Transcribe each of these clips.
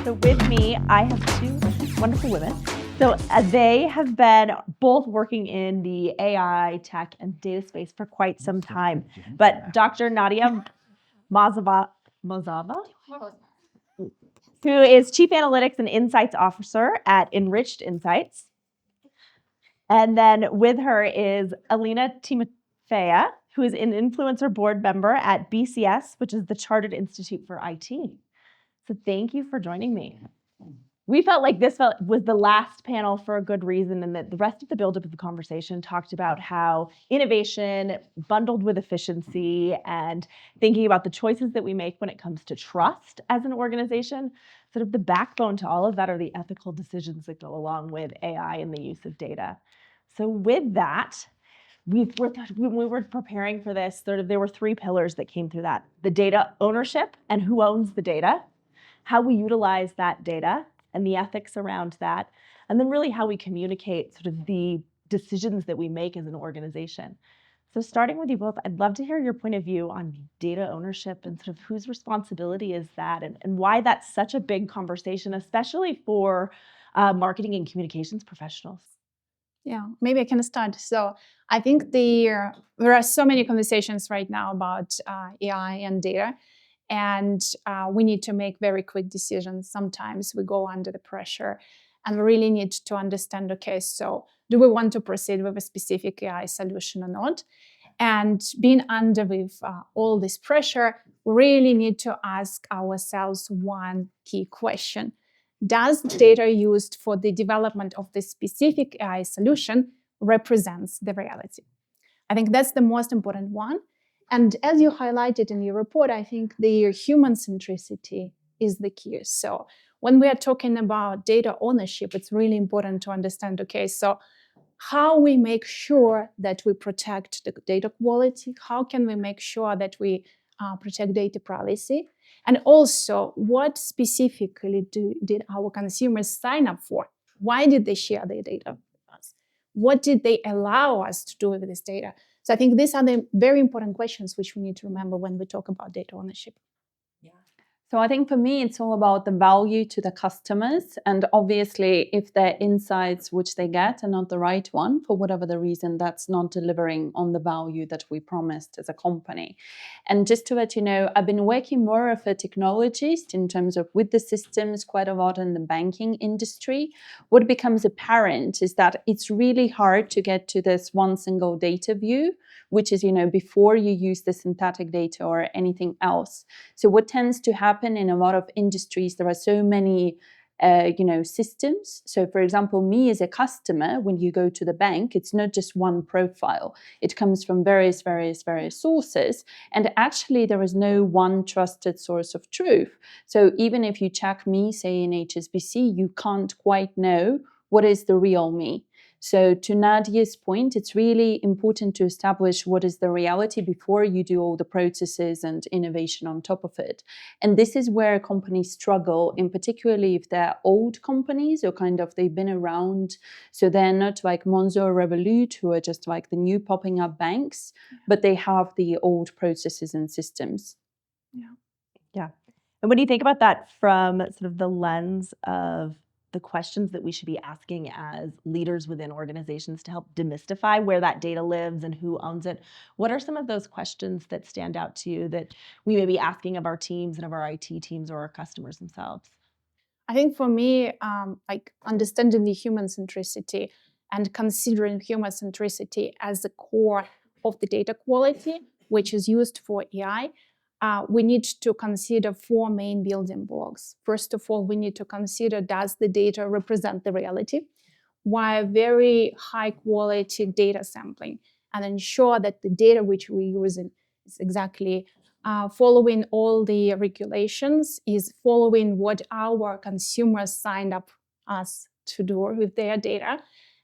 So with me, I have two wonderful women. So they have been both working in the AI, tech, and data space for quite some time. But Dr. Nadia Morozova, who is Chief Analytics and Insights Officer at Enriched Insights. And then with her is Alina Timofeeva, who is an influencer board member at BCS, which is the Chartered Institute for IT. So thank you for joining me. We felt like this was the last panel for a good reason, and that the rest of the buildup of the conversation talked about how innovation bundled with efficiency and thinking about the choices that we make when it comes to trust as an organization, sort of the backbone to all of that are the ethical decisions that go along with AI and the use of data. So with that, when we were preparing for this, there were three pillars that came through that: the data ownership and who owns the data, how we utilize that data, and the ethics around that, and then really how we communicate sort of the decisions that we make as an organization. So starting with you both, I'd love to hear your point of view on data ownership and sort of whose responsibility is that, and why that's such a big conversation, especially for marketing and communications professionals. Yeah, maybe I can start. So I think there are so many conversations right now about AI and data. And we need to make very quick decisions. Sometimes we go under the pressure and we really need to understand, okay, so do we want to proceed with a specific AI solution or not? And being under with all this pressure, we really need to ask ourselves one key question. Does data used for the development of this specific AI solution represents the reality? I think that's the most important one. And as you highlighted in your report, I think the human centricity is the key. So when we are talking about data ownership, it's really important to understand, okay, so how we make sure that we protect the data quality, how can we make sure that we protect data privacy, and also what specifically did our consumers sign up for? Why did they share their data with us? What did they allow us to do with this data? So I think these are the very important questions which we need to remember when we talk about data ownership. So I think for me, it's all about the value to the customers. And obviously, if their insights which they get are not the right one, for whatever the reason, that's not delivering on the value that we promised as a company. And just to let you know, I've been working more of a technologist in terms of with the systems quite a lot in the banking industry. What becomes apparent is that it's really hard to get to this one single data view, which is, before you use the synthetic data or anything else. So what tends to happen in a lot of industries, there are so many, systems. So for example, me as a customer, when you go to the bank, it's not just one profile. It comes from various sources. And actually, there is no one trusted source of truth. So even if you check me, say in HSBC, you can't quite know what is the real me. So to Nadia's point, it's really important to establish what is the reality before you do all the processes and innovation on top of it. And this is where companies struggle, in particularly if they're old companies or they've been around. So they're not like Monzo or Revolut, who are just like the new popping up banks, but they have the old processes and systems. Yeah. And what do you think about that from sort of the lens of the questions that we should be asking as leaders within organizations to help demystify where that data lives and who owns it? What are some of those questions that stand out to you that we may be asking of our teams and of our IT teams or our customers themselves? I think for me, understanding the human centricity and considering human centricity as the core of the data quality, which is used for AI, we need to consider four main building blocks. First of all, we need to consider, does the data represent the reality? Via very high quality data sampling and ensure that the data which we're using is exactly following all the regulations, is following what our consumers signed up us to do with their data,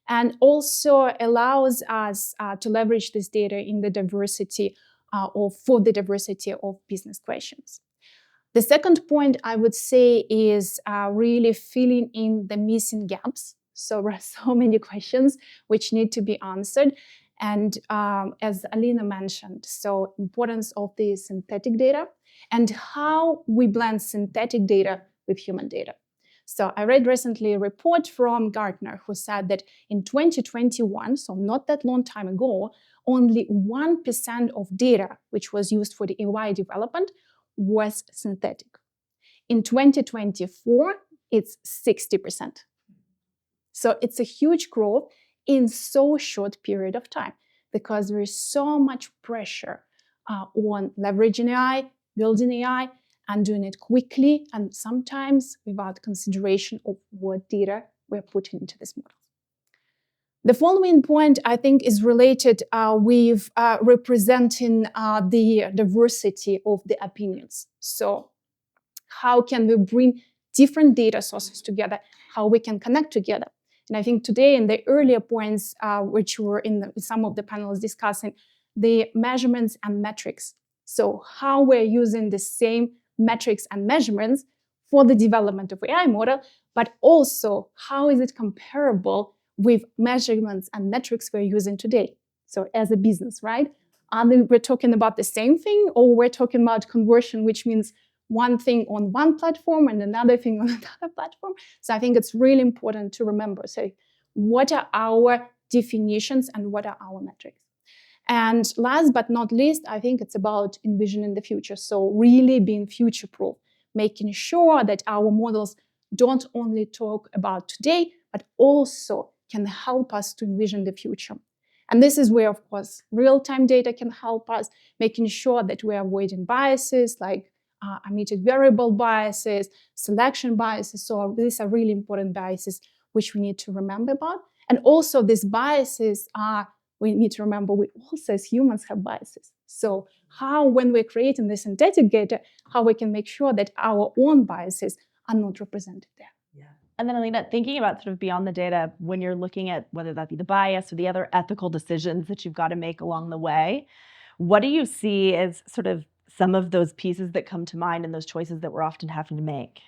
and also allows us to leverage this data in the diversity or for the diversity of business questions. The second point I would say is really filling in the missing gaps. So there are so many questions which need to be answered. And as Alina mentioned, so importance of the synthetic data and how we blend synthetic data with human data. So I read recently a report from Gartner who said that in 2021, so not that long time ago, only 1% of data which was used for the AI development was synthetic. In 2024, it's 60%. So it's a huge growth in so short period of time because there is so much pressure on leveraging AI, building AI, and doing it quickly and sometimes without consideration of what data we're putting into this model. The following point, I think, is related with representing the diversity of the opinions. So how can we bring different data sources together, how we can connect together. And I think today in the earlier points, which were in some of the panels discussing, the measurements and metrics. So how we're using the same metrics and measurements for the development of AI model, but also how is it comparable with measurements and metrics we're using today. So as a business, right? We're talking about the same thing, or we're talking about conversion, which means one thing on one platform and another thing on another platform. So I think it's really important to remember, so what are our definitions and what are our metrics? And last but not least, I think it's about envisioning the future. So really being future-proof, making sure that our models don't only talk about today, but also can help us to envision the future. And this is where, of course, real-time data can help us, making sure that we're avoiding biases like omitted variable biases, selection biases. So these are really important biases which we need to remember about. And also these biases we need to remember we also as humans have biases. So how, when we're creating the synthetic data, how we can make sure that our own biases are not represented there. Yeah. And then Alina, thinking about sort of beyond the data, when you're looking at whether that be the bias or the other ethical decisions that you've got to make along the way, what do you see as sort of some of those pieces that come to mind and those choices that we're often having to make?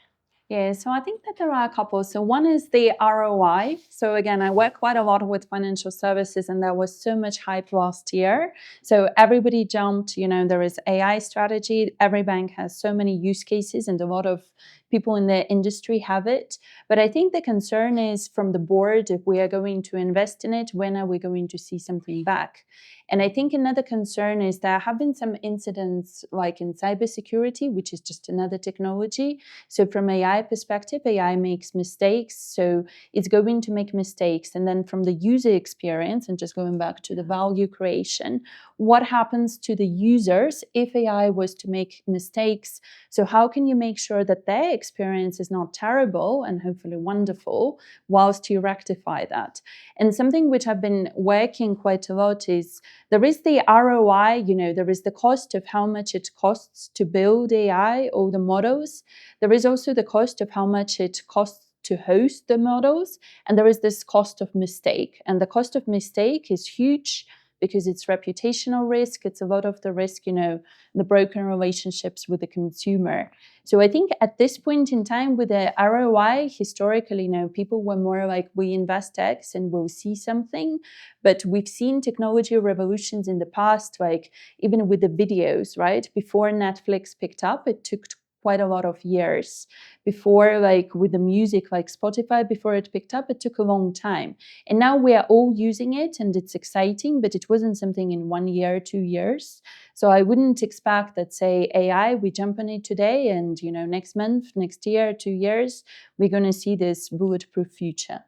Yeah, so I think that there are a couple. So one is the ROI. So again, I work quite a lot with financial services and there was so much hype last year. So everybody jumped, there is AI strategy. Every bank has so many use cases and a lot of people in the industry have it. But I think the concern is from the board, if we are going to invest in it, when are we going to see something back? And I think another concern is there have been some incidents like in cybersecurity, which is just another technology. So from AI perspective, AI makes mistakes. So it's going to make mistakes. And then from the user experience, and just going back to the value creation, what happens to the users if AI was to make mistakes? So how can you make sure that their experience is not terrible and hopefully wonderful whilst you rectify that? And something which I've been working quite a lot is there is the ROI, there is the cost of how much it costs to build AI or the models. There is also the cost of how much it costs to host the models. And there is this cost of mistake. And the cost of mistake is huge because it's reputational risk. It's a lot of the risk, the broken relationships with the consumer. So I think at this point in time with the ROI, historically, people were more like, we invest X and we'll see something. But we've seen technology revolutions in the past, like even with the videos, right? Before Netflix picked up, it took quite a lot of years. Before, like with the music, like Spotify, before it picked up, it took a long time. And now we are all using it and it's exciting, but it wasn't something in 1 year, 2 years. So I wouldn't expect that, say, AI, we jump on it today and, next month, next year, 2 years, we're going to see this bulletproof future.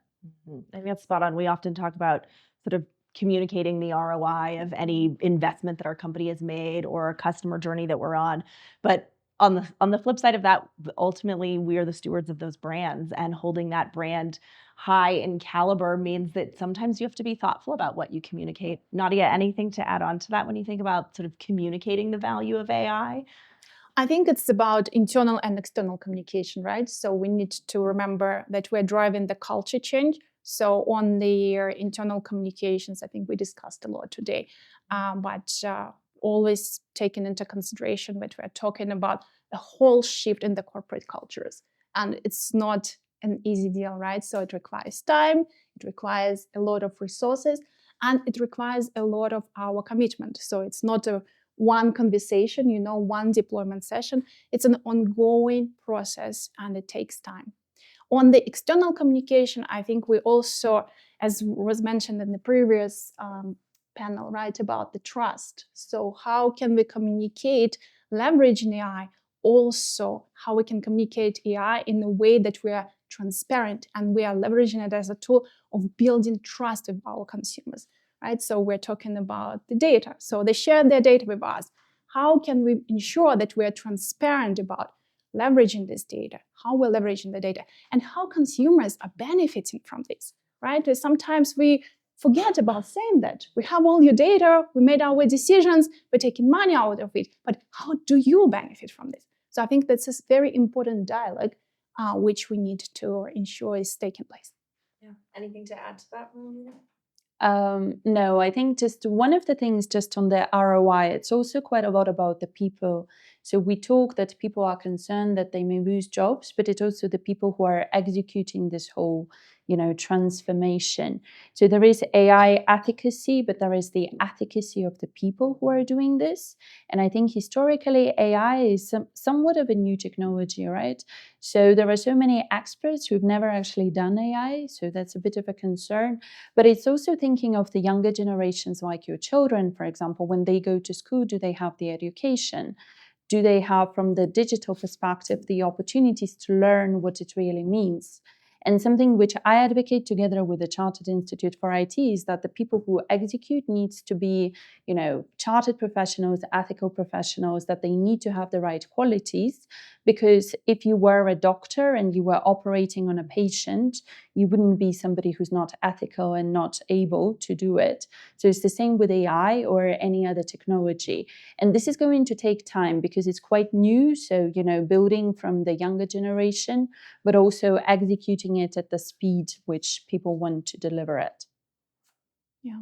Mm-hmm. I think that's spot on. We often talk about sort of communicating the ROI of any investment that our company has made or a customer journey that we're on. But on the flip side of that, ultimately, we are the stewards of those brands, and holding that brand high in caliber means that sometimes you have to be thoughtful about what you communicate. Nadia, anything to add on to that when you think about sort of communicating the value of AI? I think it's about internal and external communication, right? So we need to remember that we're driving the culture change. So on the internal communications, I think we discussed a lot today, but always taking into consideration that we're talking about a whole shift in the corporate cultures. And it's not an easy deal, right? So it requires time, it requires a lot of resources, and it requires a lot of our commitment. So it's not a one conversation, one deployment session. It's an ongoing process and it takes time. On the external communication, I think we also, as was mentioned in the previous panel, right, about the trust. So how can we communicate leveraging AI? Also, how we can communicate AI in a way that we are transparent and we are leveraging it as a tool of building trust with our consumers, right? So we're talking about the data. So they share their data with us. How can we ensure that we are transparent about leveraging this data, how we're leveraging the data, and how consumers are benefiting from this, right? Sometimes we forget about saying that. We have all your data, we made our decisions, we're taking money out of it, but how do you benefit from this? So I think that's a very important dialogue which we need to ensure is taking place. Yeah. Anything to add to that, Alina? No, I think just one of the things just on the ROI, it's also quite a lot about the people. So we talk that people are concerned that they may lose jobs, but it's also the people who are executing this whole, transformation. So there is AI efficacy, but there is the efficacy of the people who are doing this. And I think historically AI is somewhat of a new technology, right? So there are so many experts who've never actually done AI. So that's a bit of a concern. But it's also thinking of the younger generations, like your children, for example, when they go to school, do they have the education? Do they have, from the digital perspective, the opportunities to learn what it really means? And something which I advocate together with the Chartered Institute for IT is that the people who execute needs to be, chartered professionals, ethical professionals, that they need to have the right qualities. Because if you were a doctor and you were operating on a patient, you wouldn't be somebody who's not ethical and not able to do it. So it's the same with AI or any other technology. And this is going to take time because it's quite new. So, building from the younger generation, but also executing it at the speed which people want to deliver it. Yeah.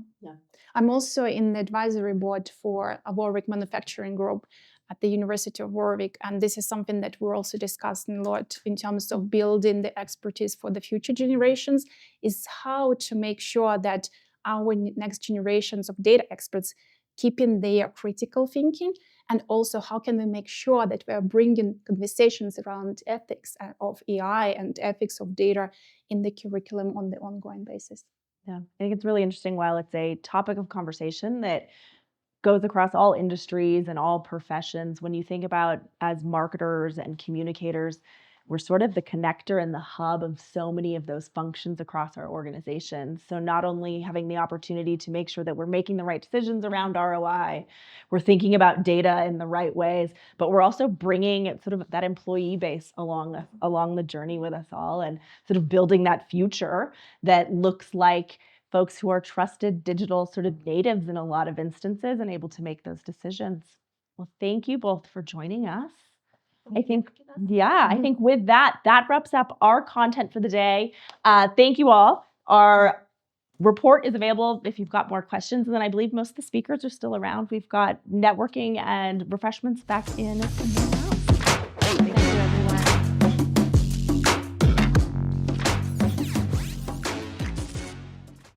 I'm also in the advisory board for a Warwick Manufacturing Group at the University of Warwick. And this is something that we're also discussing a lot in terms of building the expertise for the future generations, is how to make sure that our next generations of data experts keeping their critical thinking, and also how can we make sure that we are bringing conversations around ethics of AI and ethics of data in the curriculum on the ongoing basis. Yeah, I think it's really interesting. While it's a topic of conversation that goes across all industries and all professions, when you think about as marketers and communicators, we're sort of the connector and the hub of so many of those functions across our organizations. So not only having the opportunity to make sure that we're making the right decisions around ROI, we're thinking about data in the right ways, but we're also bringing sort of that employee base along the journey with us all, and sort of building that future that looks like folks who are trusted digital sort of natives in a lot of instances and able to make those decisions. Well, thank you both for joining us. I think with that wraps up our content for the day. Thank you all. Our report is available if you've got more questions. And then I believe most of the speakers are still around. We've got networking and refreshments back in